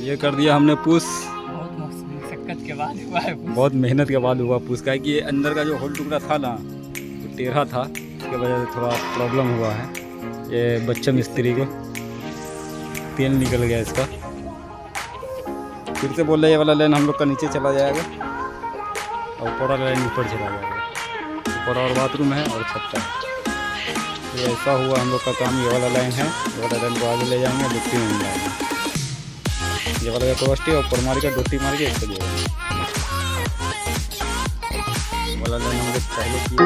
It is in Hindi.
ये कर दिया हमने पुश। के बाद हुआ है, बहुत मेहनत के बाद हुआ पुश। का कि ये अंदर का जो होल टुकड़ा था ना तो टेढ़ा था, इसके वजह से थोड़ा प्रॉब्लम हुआ है। ये बच्चा मिस्त्री को तेल निकल गया इसका। फिर से बोल रहे ये वाला लाइन हम लोग का नीचे चला जाएगा और ऊपर वाला लाइन ऊपर चला जाएगा। ऊपर और बाथरूम है और छत है। तो ऐसा हुआ हम लोग का काम। ये वाला लाइन है, ये वाला लाइन को आगे ले जाएंगे, डुट्टी में मिलाएंगे। ये वाला पोस्ट है, ऊपर मार के डुट्टी मार के इसको देगा। वाला लाइन हम लोग पहले किया।